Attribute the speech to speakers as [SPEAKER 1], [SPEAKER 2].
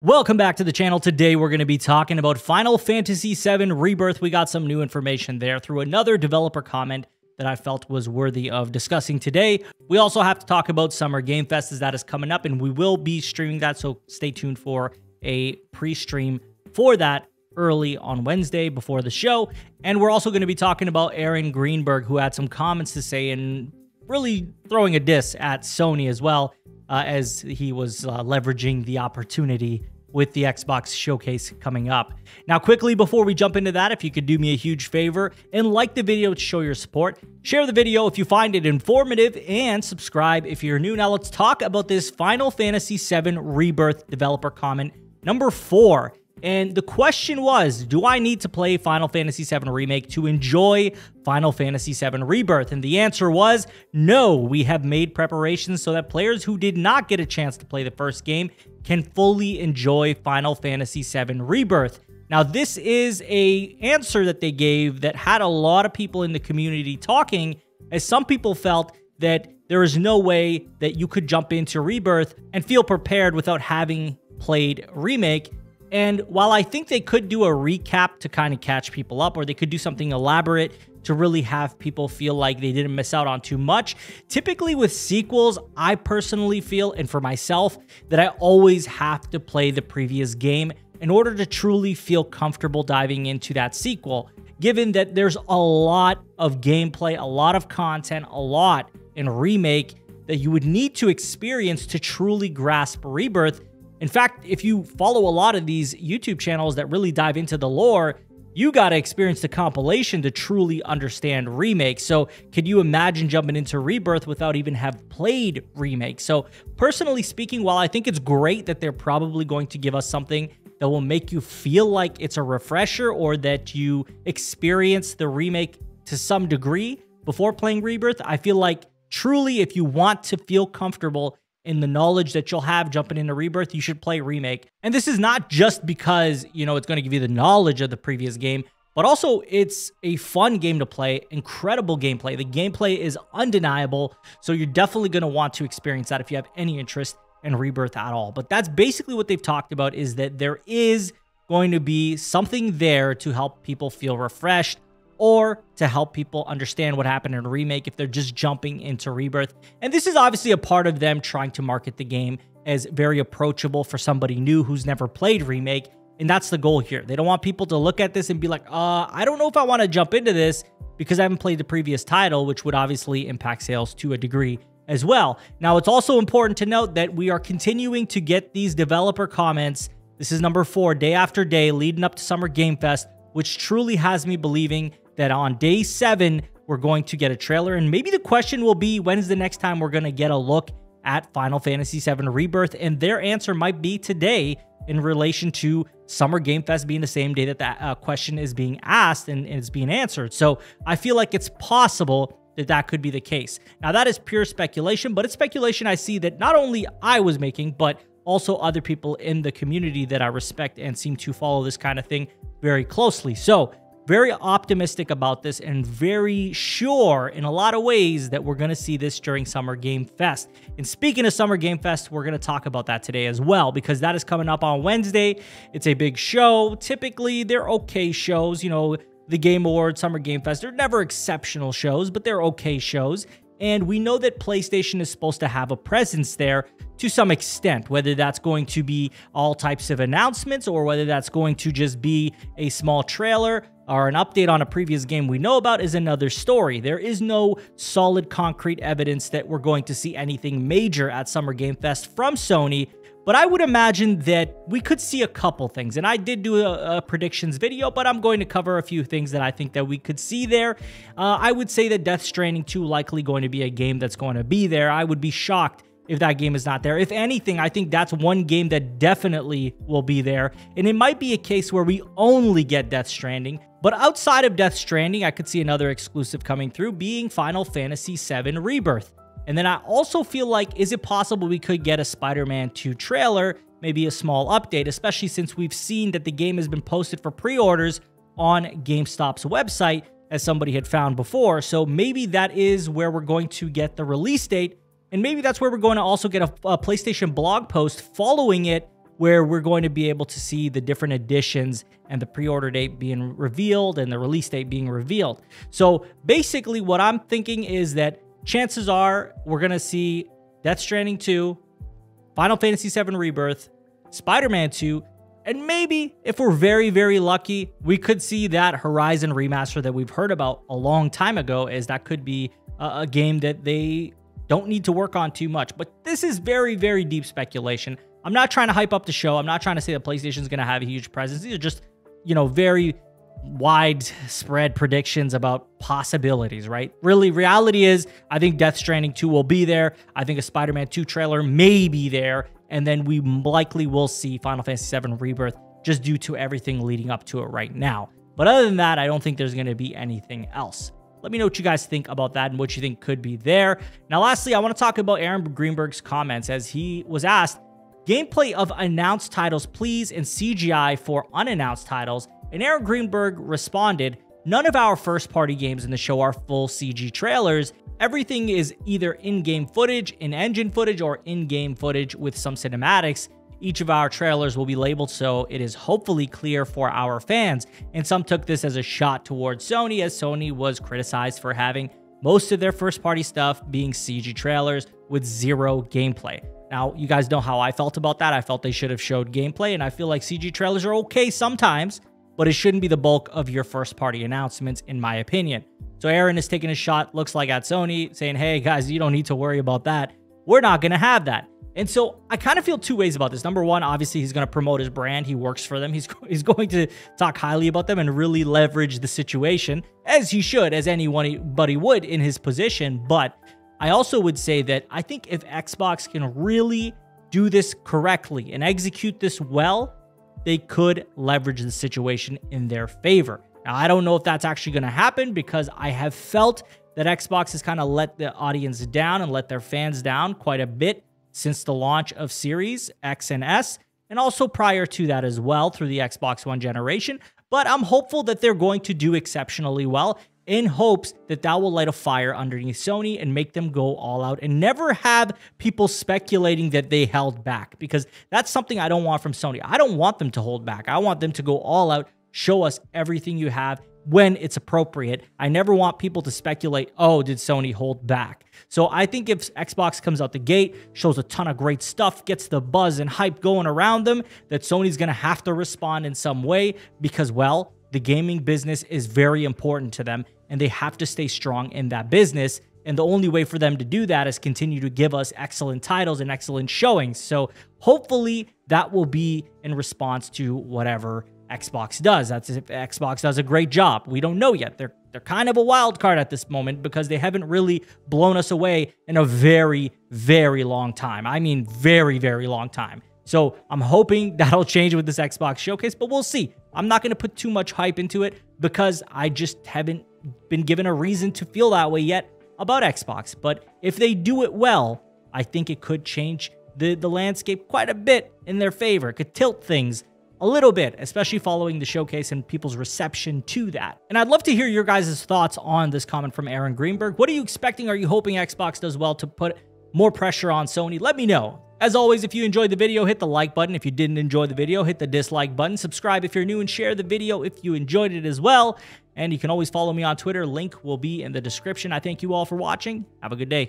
[SPEAKER 1] Welcome back to the channel. Today we're going to be talking about Final Fantasy VII Rebirth. We got some new information there through another developer comment that I felt was worthy of discussing today. We also have to talk about Summer Game Fest as that is coming up, and we will be streaming that, so stay tuned for a pre-stream for that early on Wednesday before the show. And we're also going to be talking about Aaron Greenberg, who had some comments to say and really throwing a diss at Sony as well, as he was leveraging the opportunity with the Xbox showcase coming up. Now, quickly before we jump into that, if you could do me a huge favor and like the video to show your support, share the video if you find it informative, and subscribe if you're new. Now, let's talk about this Final Fantasy VII Rebirth developer comment number 4. And the question was, do I need to play Final Fantasy VII Remake to enjoy Final Fantasy VII Rebirth? And the answer was no. We have made preparations so that players who did not get a chance to play the first game can fully enjoy Final Fantasy VII Rebirth. Now, this is an answer that they gave that had a lot of people in the community talking, as some people felt that there is no way that you could jump into Rebirth and feel prepared without having played Remake. And while I think they could do a recap to kind of catch people up, or they could do something elaborate to really have people feel like they didn't miss out on too much, typically with sequels, I personally feel, and for myself, that I always have to play the previous game in order to truly feel comfortable diving into that sequel, given that there's a lot of gameplay, a lot of content, a lot in Remake that you would need to experience to truly grasp Rebirth. In fact, if you follow a lot of these YouTube channels that really dive into the lore, you got to experience the compilation to truly understand Remake. So could you imagine jumping into Rebirth without even have played Remake? So personally speaking, while I think it's great that they're probably going to give us something that will make you feel like it's a refresher, or that you experience the Remake to some degree before playing Rebirth, I feel like truly if you want to feel comfortable in the knowledge that you'll have jumping into Rebirth, you should play Remake. And this is not just because, you know, it's going to give you the knowledge of the previous game, but also it's a fun game to play, incredible gameplay. The gameplay is undeniable, so you're definitely going to want to experience that if you have any interest in Rebirth at all. But that's basically what they've talked about, is that there is going to be something there to help people feel refreshed, or to help people understand what happened in Remake if they're just jumping into Rebirth. And this is obviously a part of them trying to market the game as very approachable for somebody new who's never played Remake, and that's the goal here. They don't want people to look at this and be like, I don't know if I want to jump into this because I haven't played the previous title, which would obviously impact sales to a degree as well. Now, it's also important to note that we are continuing to get these developer comments. This is number 4, day after day, leading up to Summer Game Fest, which truly has me believing that on day 7, we're going to get a trailer. And maybe the question will be, when's the next time we're going to get a look at Final Fantasy VII Rebirth? And their answer might be today, in relation to Summer Game Fest being the same day that that question is being asked and it's being answered. So I feel like it's possible that that could be the case. Now, that is pure speculation, but it's speculation I see that not only I was making, but also other people in the community that I respect and seem to follow this kind of thing very closely. So very optimistic about this, and very sure in a lot of ways that we're going to see this during Summer Game Fest. And speaking of Summer Game Fest, we're going to talk about that today as well, because that is coming up on Wednesday. It's a big show. Typically, they're okay shows. You know, the Game Awards, Summer Game Fest, they're never exceptional shows, but they're okay shows. And we know that PlayStation is supposed to have a presence there to some extent, whether that's going to be all types of announcements, or whether that's going to just be a small trailer or an update on a previous game we know about, is another story. There is no solid concrete evidence that we're going to see anything major at Summer Game Fest from Sony, but I would imagine that we could see a couple things. And I did do a predictions video, but I'm going to cover a few things that I think that we could see there. I would say that Death Stranding 2 likely going to be a game that's going to be there. I would be shocked if that game is not there. If anything, I think that's one game that definitely will be there. And it might be a case where we only get Death Stranding. But outside of Death Stranding, I could see another exclusive coming through, being Final Fantasy VII Rebirth. And then I also feel like, is it possible we could get a Spider-Man 2 trailer, maybe a small update, especially since we've seen that the game has been posted for pre-orders on GameStop's website, as somebody had found before. So maybe that is where we're going to get the release date. And maybe that's where we're going to also get a PlayStation blog post following it where we're going to be able to see the different editions and the pre-order date being revealed and the release date being revealed. So basically what I'm thinking is that chances are we're going to see Death Stranding 2, Final Fantasy VII Rebirth, Spider-Man 2, and maybe, if we're very, very lucky, we could see that Horizon remaster that we've heard about a long time ago, as that could be a game that they don't need to work on too much. But this is very, very deep speculation. I'm not trying to hype up the show. I'm not trying to say that PlayStation is going to have a huge presence. These are just, you know, very widespread predictions about possibilities, right? Really, reality is, I think Death Stranding 2 will be there. I think a Spider-Man 2 trailer may be there. And then we likely will see Final Fantasy VII Rebirth just due to everything leading up to it right now. But other than that, I don't think there's going to be anything else. Let me know what you guys think about that and what you think could be there. Now, lastly, I want to talk about Aaron Greenberg's comments as he was asked, gameplay of announced titles, please, and CGI for unannounced titles. And Aaron Greenberg responded, none of our first-party games in the show are full CG trailers. Everything is either in-game footage, in-engine footage, or in-game footage with some cinematics. Each of our trailers will be labeled so it is hopefully clear for our fans. And some took this as a shot towards Sony, as Sony was criticized for having most of their first-party stuff being CG trailers with zero gameplay. Now, you guys know how I felt about that. I felt they should have showed gameplay, and I feel like CG trailers are okay sometimes, but it shouldn't be the bulk of your first-party announcements, in my opinion. So Aaron is taking a shot, looks like at Sony, saying, hey, guys, you don't need to worry about that. We're not going to have that. And so I kind of feel two ways about this. Number one, obviously, he's going to promote his brand. He works for them. He's going to talk highly about them and really leverage the situation, as he should, as anybody would in his position. But I also would say that I think if Xbox can really do this correctly and execute this well, they could leverage the situation in their favor. Now, I don't know if that's actually going to happen because I have felt that Xbox has kind of let the audience down and let their fans down quite a bit since the launch of Series X and S, and also prior to that as well through the Xbox One generation. But I'm hopeful that they're going to do exceptionally well in hopes that that will light a fire underneath Sony and make them go all out and never have people speculating that they held back, because that's something I don't want from Sony. I don't want them to hold back. I want them to go all out, show us everything you have when it's appropriate. I never want people to speculate, oh, did Sony hold back? So I think if Xbox comes out the gate, shows a ton of great stuff, gets the buzz and hype going around them, that Sony's going to have to respond in some way because, well, the gaming business is very important to them and they have to stay strong in that business. And the only way for them to do that is continue to give us excellent titles and excellent showings. So hopefully that will be in response to whatever Xbox does. That's if Xbox does a great job. We don't know yet. They're kind of a wild card at this moment because they haven't really blown us away in a very, very long time. I mean, very, very long time. So I'm hoping that'll change with this Xbox showcase, but we'll see. I'm not going to put too much hype into it because I just haven't been given a reason to feel that way yet about Xbox. But if they do it well, I think it could change the landscape quite a bit in their favor. It could tilt things a little bit, especially following the showcase and people's reception to that. And I'd love to hear your guys' thoughts on this comment from Aaron Greenberg. What are you expecting? Are you hoping Xbox does well to put more pressure on Sony? Let me know. As always, if you enjoyed the video, hit the like button. If you didn't enjoy the video, hit the dislike button. Subscribe if you're new and share the video if you enjoyed it as well. And you can always follow me on Twitter. Link will be in the description. I thank you all for watching. Have a good day.